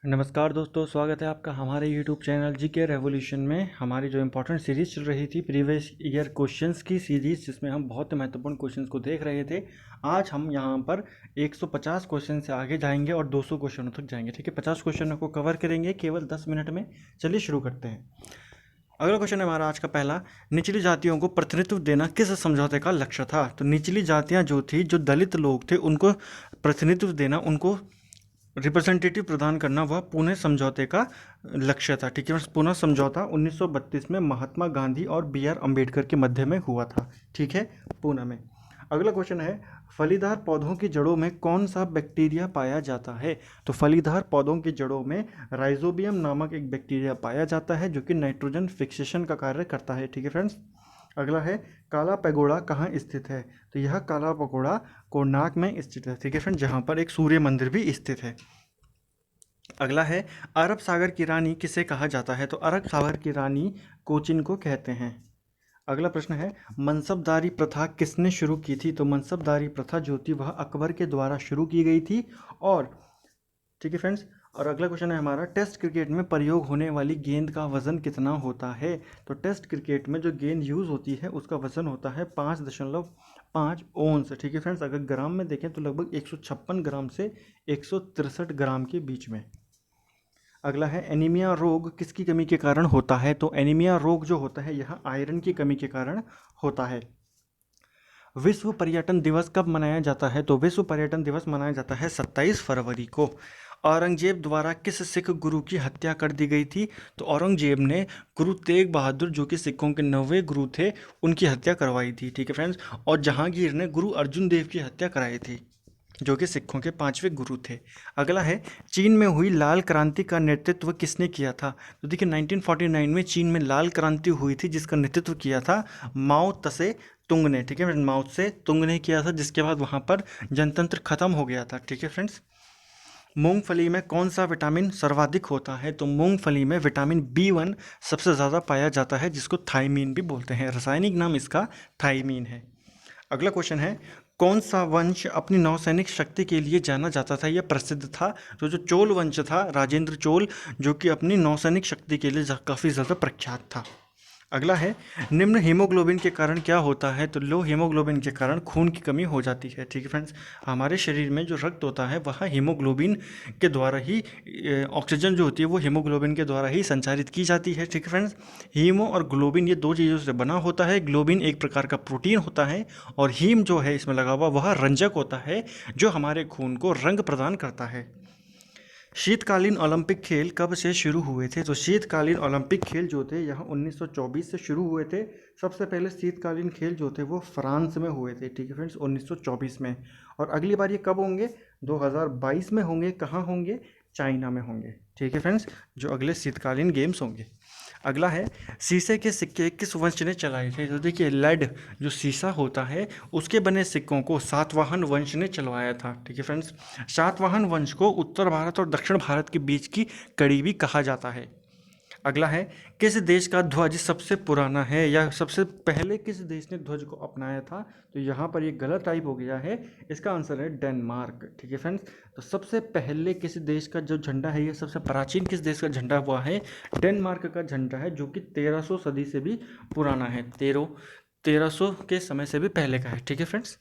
नमस्कार दोस्तों, स्वागत है आपका हमारे YouTube चैनल जीके रेवोल्यूशन में। हमारी जो इम्पोर्टेंट सीरीज़ चल रही थी प्रीवियस ईयर क्वेश्चंस की सीरीज़, जिसमें हम बहुत महत्वपूर्ण क्वेश्चंस को देख रहे थे। आज हम यहाँ पर 150 क्वेश्चन से आगे जाएंगे और 200 क्वेश्चनों तक जाएंगे। ठीक है, 50 क्वेश्चनों को कवर करेंगे केवल 10 मिनट में। चलिए शुरू करते हैं। अगला क्वेश्चन है हमारा आज का पहला। निचली जातियों को प्रतिनिधित्व देना किस समझौते का लक्ष्य था? तो निचली जातियाँ जो थी, जो दलित लोग थे, उनको प्रतिनिधित्व देना, उनको रिप्रेजेंटेटिव प्रदान करना, वह पुणे समझौते का लक्ष्य था। ठीक है, पुणे समझौता 1932 में महात्मा गांधी और बी आर अम्बेडकर के मध्य में हुआ था। ठीक है, पुणे में। अगला क्वेश्चन है, फलीदार पौधों की जड़ों में कौन सा बैक्टीरिया पाया जाता है? तो फलीदार पौधों की जड़ों में राइजोबियम नामक एक बैक्टीरिया पाया जाता है, जो कि नाइट्रोजन फिक्सेशन का कार्य करता है। ठीक है फ्रेंड्स। अगला है, काला पैगोडा कहाँ स्थित है? तो यह काला पैगोडा कोणार्क में स्थित है। ठीक है फ्रेंड, जहाँ पर एक सूर्य मंदिर भी स्थित है। अगला है, अरब सागर की रानी किसे कहा जाता है? तो अरब सागर की रानी कोचिन को कहते हैं। अगला प्रश्न है, मनसबदारी प्रथा किसने शुरू की थी? तो मनसबदारी प्रथा जो थी वह अकबर के द्वारा शुरू की गई थी। और ठीक है फ्रेंड्स, और अगला क्वेश्चन है हमारा, टेस्ट क्रिकेट में प्रयोग होने वाली गेंद का वजन कितना होता है? तो टेस्ट क्रिकेट में जो गेंद यूज़ होती है उसका वजन होता है 5.5 ओंस। ठीक है फ्रेंड्स, अगर ग्राम में देखें तो लगभग 156 ग्राम से 163 ग्राम के बीच में। अगला है, एनीमिया रोग किसकी कमी के कारण होता है? तो एनीमिया रोग जो होता है यह आयरन की कमी के कारण होता है। विश्व पर्यटन दिवस कब मनाया जाता है? तो विश्व पर्यटन दिवस मनाया जाता है 27 फरवरी को। औरंगजेब द्वारा किस सिख गुरु की हत्या कर दी गई थी? तो औरंगजेब ने गुरु तेग बहादुर, जो कि सिखों के 9वें गुरु थे, उनकी हत्या करवाई थी। ठीक है फ्रेंड्स, और जहांगीर ने गुरु अर्जुन देव की हत्या कराई थी, जो कि सिखों के 5वें गुरु थे। अगला है, चीन में हुई लाल क्रांति का नेतृत्व किसने किया था? तो देखिए 1949 में चीन में लाल क्रांति हुई थी, जिसका नेतृत्व किया था माओ त्से तुंग ने। ठीक है, माओ त्से तुंग ने किया था, जिसके बाद वहाँ पर जनतंत्र खत्म हो गया था। ठीक है फ्रेंड्स। मूंगफली में कौन सा विटामिन सर्वाधिक होता है? तो मूंगफली में विटामिन B1 सबसे ज़्यादा पाया जाता है, जिसको थायमीन भी बोलते हैं। रासायनिक नाम इसका थायमीन है। अगला क्वेश्चन है, कौन सा वंश अपनी नौसैनिक शक्ति के लिए जाना जाता था या प्रसिद्ध था? तो जो चोल वंश था, राजेंद्र चोल, जो कि अपनी नौसैनिक शक्ति के लिए काफ़ी ज़्यादा प्रख्यात था। अगला है, निम्न हीमोग्लोबिन के कारण क्या होता है? तो लो हीमोग्लोबिन के कारण खून की कमी हो जाती है। ठीक है फ्रेंड्स, हमारे शरीर में जो रक्त होता है वह हीमोग्लोबिन के द्वारा ही, ऑक्सीजन जो होती है वो हीमोग्लोबिन के द्वारा ही संचारित की जाती है। ठीक है फ्रेंड्स, हीमो और ग्लोबिन ये दो चीज़ों से बना होता है। ग्लोबिन एक प्रकार का प्रोटीन होता है, और हीम जो है इसमें लगा हुआ वह रंजक होता है, जो हमारे खून को रंग प्रदान करता है। शीतकालीन ओलंपिक खेल कब से शुरू हुए थे? तो शीतकालीन ओलंपिक खेल जो थे यहाँ 1924 से शुरू हुए थे। सबसे पहले शीतकालीन खेल जो थे वो फ्रांस में हुए थे। ठीक है फ्रेंड्स, 1924 में। और अगली बार ये कब होंगे? 2022 में होंगे। कहाँ होंगे? चाइना में होंगे। ठीक है फ्रेंड्स, जो अगले शीतकालीन गेम्स होंगे। अगला है, शीशे के सिक्के किस वंश ने चलाए थे? तो देखिए, लेड जो शीशा होता है उसके बने सिक्कों को सातवाहन वंश ने चलवाया था। ठीक है फ्रेंड्स, सातवाहन वंश को उत्तर भारत और दक्षिण भारत के बीच की कड़ी भी कहा जाता है। अगला है, किस देश का ध्वज सबसे पुराना है, या सबसे पहले किस देश ने ध्वज को अपनाया था? तो यहाँ पर ये गलत टाइप हो गया है। इसका आंसर है डेनमार्क। ठीक है फ्रेंड्स, तो सबसे पहले किस देश का जो झंडा है, ये सबसे प्राचीन किस देश का झंडा हुआ है? डेनमार्क का झंडा है, जो कि 1300 सदी से भी पुराना है। 1300 के समय से भी पहले का है। ठीक है फ्रेंड्स।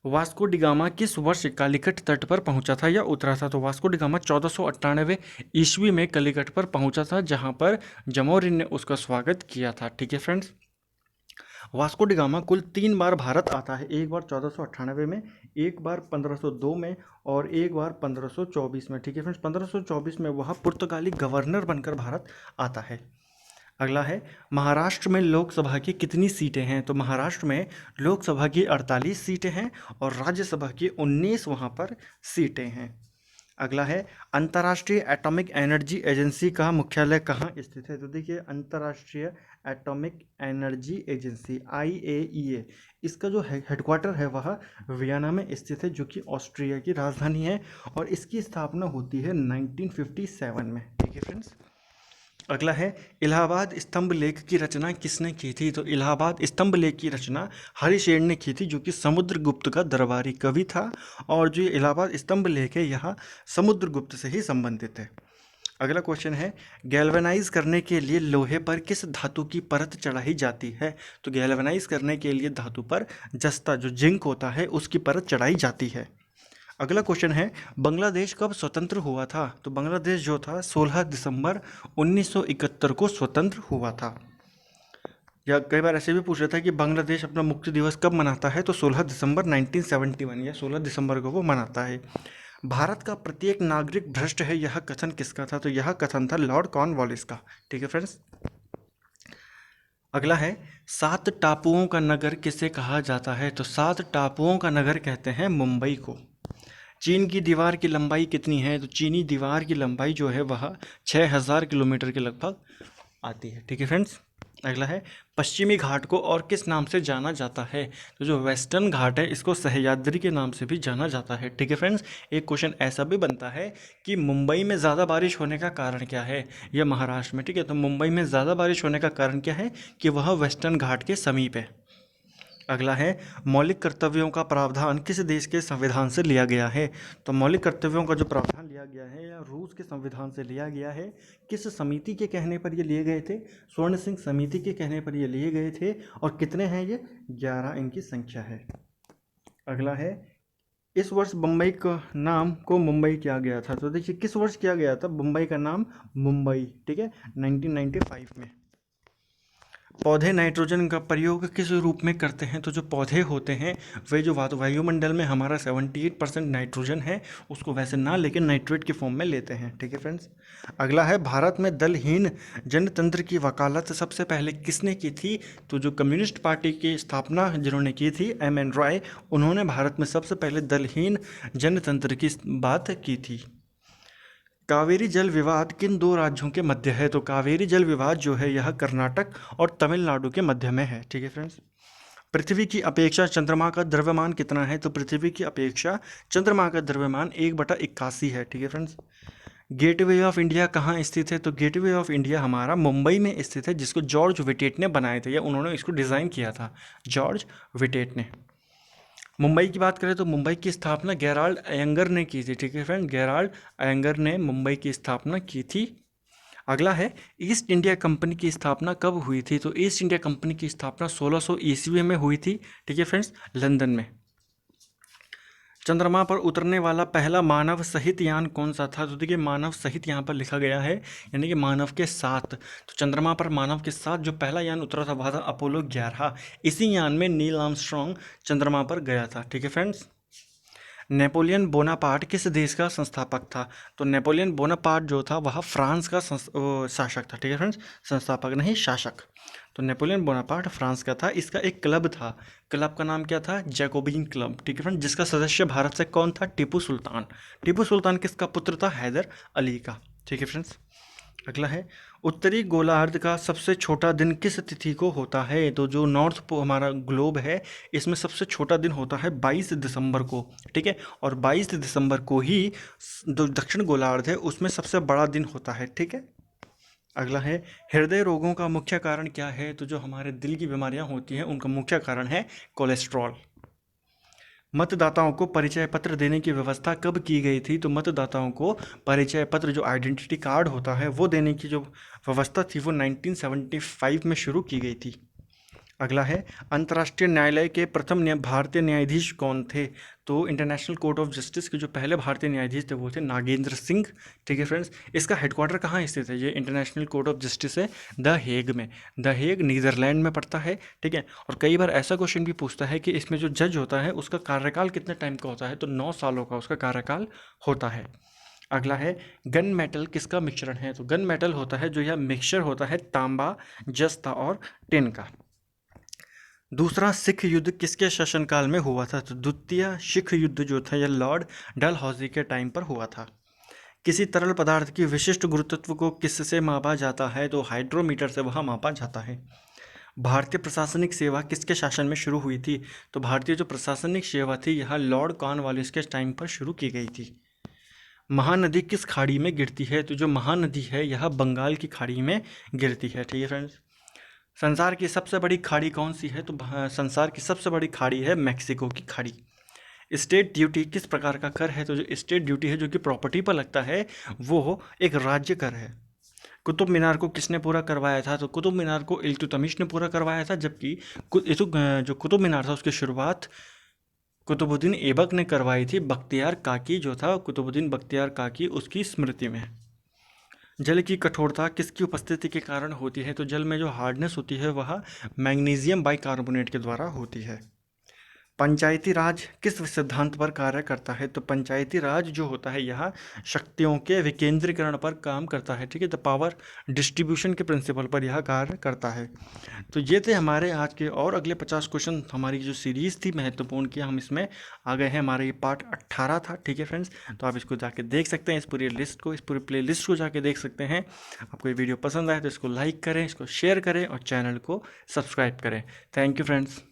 वास्को डिगामा किस वर्ष कालीकट तट पर पहुंचा था या उतरा था? तो वास्को डिगामा 1498 ईस्वी में कालीकट पर पहुंचा था, जहां पर जमोरिन ने उसका स्वागत किया था। ठीक है फ्रेंड्स, वास्को डिगामा कुल 3 बार भारत आता है। एक बार 1498 में, एक बार 1502 में, और एक बार 1524 में। ठीक है फ्रेंड्स, 1524 में वह पुर्तगाली गवर्नर बनकर भारत आता है। अगला है, महाराष्ट्र में लोकसभा की कितनी सीटें हैं? तो महाराष्ट्र में लोकसभा की 48 सीटें हैं, और राज्यसभा की 19 वहाँ पर सीटें हैं। अगला है, अंतर्राष्ट्रीय एटॉमिक एनर्जी एजेंसी का मुख्यालय कहाँ स्थित है? तो देखिए, अंतर्राष्ट्रीय एटॉमिक एनर्जी एजेंसी IAEA, इसका जो हेडक्वार्टर है वह वियना में स्थित है, जो कि ऑस्ट्रिया की राजधानी है, और इसकी स्थापना होती है 1957 में। ठीक है फ्रेंड्स। अगला है इलाहाबाद स्तंभ लेख की रचना किसने की थी? तो इलाहाबाद स्तंभ लेख की रचना हरिशेन ने की थी, जो कि समुद्रगुप्त का दरबारी कवि था। और जो ये इलाहाबाद स्तंभ लेख है यह समुद्रगुप्त से ही संबंधित है। अगला क्वेश्चन है गैल्वेनाइज करने के लिए लोहे पर किस धातु की परत चढ़ाई जाती है? तो गैल्वेनाइज करने के लिए धातु पर जस्ता जो जिंक होता है उसकी परत चढ़ाई जाती है। अगला क्वेश्चन है बांग्लादेश कब स्वतंत्र हुआ था? तो बांग्लादेश जो था 16 दिसंबर 1971 को स्वतंत्र हुआ था। या कई बार ऐसे भी पूछ रहा था कि बांग्लादेश अपना मुक्ति दिवस कब मनाता है? तो 16 दिसंबर 1971 या 16 दिसंबर को वो मनाता है। भारत का प्रत्येक नागरिक भ्रष्ट है, यह कथन किसका था? तो यह कथन था लॉर्ड कॉर्नवालिस का। ठीक है फ्रेंड्स। अगला है 7 टापुओं का नगर किसे कहा जाता है? तो 7 टापुओं का नगर कहते हैं मुंबई को। चीन की दीवार की लंबाई कितनी है? तो चीनी दीवार की लंबाई जो है वह 6000 किलोमीटर के लगभग आती है। ठीक है फ्रेंड्स। अगला है पश्चिमी घाट को और किस नाम से जाना जाता है? तो जो वेस्टर्न घाट है इसको सह्याद्री के नाम से भी जाना जाता है। ठीक है फ्रेंड्स। एक क्वेश्चन ऐसा भी बनता है कि मुंबई में ज़्यादा बारिश होने का कारण क्या है, या महाराष्ट्र में। ठीक है, तो मुंबई में ज़्यादा बारिश होने का कारण क्या है कि वह वेस्टर्न घाट के समीप है। अगला है मौलिक कर्तव्यों का प्रावधान किस देश के संविधान से लिया गया है? तो मौलिक कर्तव्यों का जो प्रावधान लिया गया है या रूस के संविधान से लिया गया है। किस समिति के कहने पर ये लिए गए थे? स्वर्ण सिंह समिति के कहने पर ये लिए गए थे। और कितने हैं ये? 11 इनकी संख्या है। अगला है इस वर्ष बम्बई का नाम को मुंबई किया गया था। तो देखिए किस वर्ष किया गया था मुंबई का नाम मुंबई? ठीक है, 1995 में। पौधे नाइट्रोजन का प्रयोग किस रूप में करते हैं? तो जो पौधे होते हैं वे जो वायुमंडल में हमारा 78% नाइट्रोजन है उसको वैसे ना लेकिन नाइट्रेट के फॉर्म में लेते हैं। ठीक है फ्रेंड्स। अगला है भारत में दलहीन जनतंत्र की वकालत सबसे पहले किसने की थी? तो जो कम्युनिस्ट पार्टी की स्थापना जिन्होंने की थी M.N. रॉय, उन्होंने भारत में सबसे पहले दलहीन जनतंत्र की बात की थी। कावेरी जल विवाद किन 2 राज्यों के मध्य है? तो कावेरी जल विवाद जो है यह कर्नाटक और तमिलनाडु के मध्य में है। ठीक है फ्रेंड्स। पृथ्वी की अपेक्षा चंद्रमा का द्रव्यमान कितना है? तो पृथ्वी की अपेक्षा चंद्रमा का द्रव्यमान 1/81 है। ठीक है फ्रेंड्स। गेटवे ऑफ इंडिया कहाँ स्थित है? तो गेटवे ऑफ इंडिया हमारा मुंबई में स्थित है, जिसको जॉर्ज विटेट ने बनाए थे या उन्होंने इसको डिज़ाइन किया था, जॉर्ज विटेट ने। मुंबई की बात करें तो मुंबई की स्थापना गेराल्ड अयंगर ने की थी। ठीक है फ्रेंड, गेराल्ड अयंगर ने मुंबई की स्थापना की थी। अगला है ईस्ट इंडिया कंपनी की स्थापना कब हुई थी? तो ईस्ट इंडिया कंपनी की स्थापना 1600 ईस्वी में हुई थी। ठीक है फ्रेंड्स, लंदन में। चंद्रमा पर उतरने वाला पहला मानव सहित यान कौन सा था? तो देखिए मानव सहित यहाँ पर लिखा गया है, यानी कि मानव के साथ। तो चंद्रमा पर मानव के साथ जो पहला यान उतरा था वह था अपोलो 11। इसी यान में नील आर्मस्ट्रॉन्ग चंद्रमा पर गया था। ठीक है फ्रेंड्स। नेपोलियन बोनापार्ट किस देश का संस्थापक था? तो नेपोलियन बोनापार्ट जो था वह फ्रांस का शासक था। ठीक है फ्रेंड्स, संस्थापक नहीं, शासक। तो नेपोलियन बोनापार्ट फ्रांस का था। इसका एक क्लब था, क्लब का नाम क्या था? Jacobin club. ठीक है फ्रेंड्स, जिसका सदस्य भारत से कौन था? टीपू सुल्तान। टीपू सुल्तान किसका पुत्र था? हैदर अली का। ठीक है फ्रेंड्स। अगला है उत्तरी गोलार्ध का सबसे छोटा दिन किस तिथि को होता है? तो जो नॉर्थ हमारा ग्लोब है इसमें सबसे छोटा दिन होता है 22 दिसंबर को। ठीक है, और 22 दिसंबर को ही जो दक्षिण गोलार्ध है उसमें सबसे बड़ा दिन होता है। ठीक है। अगला है हृदय रोगों का मुख्य कारण क्या है? तो जो हमारे दिल की बीमारियां होती हैं उनका मुख्य कारण है कोलेस्ट्रॉल। मतदाताओं को परिचय पत्र देने की व्यवस्था कब की गई थी? तो मतदाताओं को परिचय पत्र जो आइडेंटिटी कार्ड होता है वो देने की जो व्यवस्था थी वो 1975 में शुरू की गई थी। अगला है अंतर्राष्ट्रीय न्यायालय के प्रथम भारतीय न्यायाधीश कौन थे? तो इंटरनेशनल कोर्ट ऑफ जस्टिस के जो पहले भारतीय न्यायाधीश थे वो थे नागेंद्र सिंह। ठीक है फ्रेंड्स, इसका हेडक्वार्टर कहाँ स्थित है? ये इंटरनेशनल कोर्ट ऑफ जस्टिस है द हेग में। द हेग नीदरलैंड में पड़ता है। ठीक है, और कई बार ऐसा क्वेश्चन भी पूछता है कि इसमें जो जज होता है उसका कार्यकाल कितने टाइम का होता है? तो 9 सालों का उसका कार्यकाल होता है। अगला है गन मेटल किसका मिश्रण है? तो गन मेटल होता है जो यह मिक्सचर होता है तांबा, जस्ता और टिन का। दूसरा सिख युद्ध किसके शासनकाल में हुआ था? तो द्वितीय सिख युद्ध जो था यह लॉर्ड डलहौजी के टाइम पर हुआ था। किसी तरल पदार्थ की विशिष्ट गुरुत्व को किससे मापा जाता है? तो हाइड्रोमीटर से वह मापा जाता है। भारतीय प्रशासनिक सेवा किसके शासन में शुरू हुई थी? तो भारतीय जो प्रशासनिक सेवा थी यह लॉर्ड कॉर्नवालिस के टाइम पर शुरू की गई थी। महानदी किस खाड़ी में गिरती है? तो जो महानदी है यह बंगाल की खाड़ी में गिरती है। ठीक है फ्रेंड्स। संसार की सबसे बड़ी खाड़ी कौन सी है? तो संसार की सबसे बड़ी खाड़ी है मैक्सिको की खाड़ी। स्टेट ड्यूटी किस प्रकार का कर है? तो जो स्टेट ड्यूटी है जो कि प्रॉपर्टी पर लगता है वो एक राज्य कर है। कुतुब मीनार को किसने पूरा करवाया था? तो कुतुब मीनार को इल्तुतमिश ने पूरा करवाया था, जबकि जो कुतुब मीनार था उसकी शुरुआत कुतुबुद्दीन ऐबक ने करवाई थी। बख्तियार काकी जो था, कुतुबुद्दीन बख्तियार काकी, उसकी स्मृति में। जल की कठोरता किसकी उपस्थिति के कारण होती है? तो जल में जो हार्डनेस होती है वह मैग्नीशियम बाइकार्बोनेट के द्वारा होती है। पंचायती राज किस सिद्धांत पर कार्य करता है? तो पंचायती राज जो होता है यह शक्तियों के विकेंद्रीकरण पर काम करता है। ठीक है, द पावर डिस्ट्रीब्यूशन के प्रिंसिपल पर यह कार्य करता है। तो ये थे हमारे आज के, और अगले 50 क्वेश्चन हमारी जो सीरीज़ थी महत्वपूर्ण की, हम इसमें आ गए हैं। हमारा ये पार्ट 18 था। ठीक है फ्रेंड्स, तो आप इसको जाके देख सकते हैं, इस पूरी लिस्ट को, इस पूरी प्ले लिस्ट को जाके देख सकते हैं। आपको ये वीडियो पसंद आए तो इसको लाइक करें, इसको शेयर करें और चैनल को सब्सक्राइब करें। Thank you friends.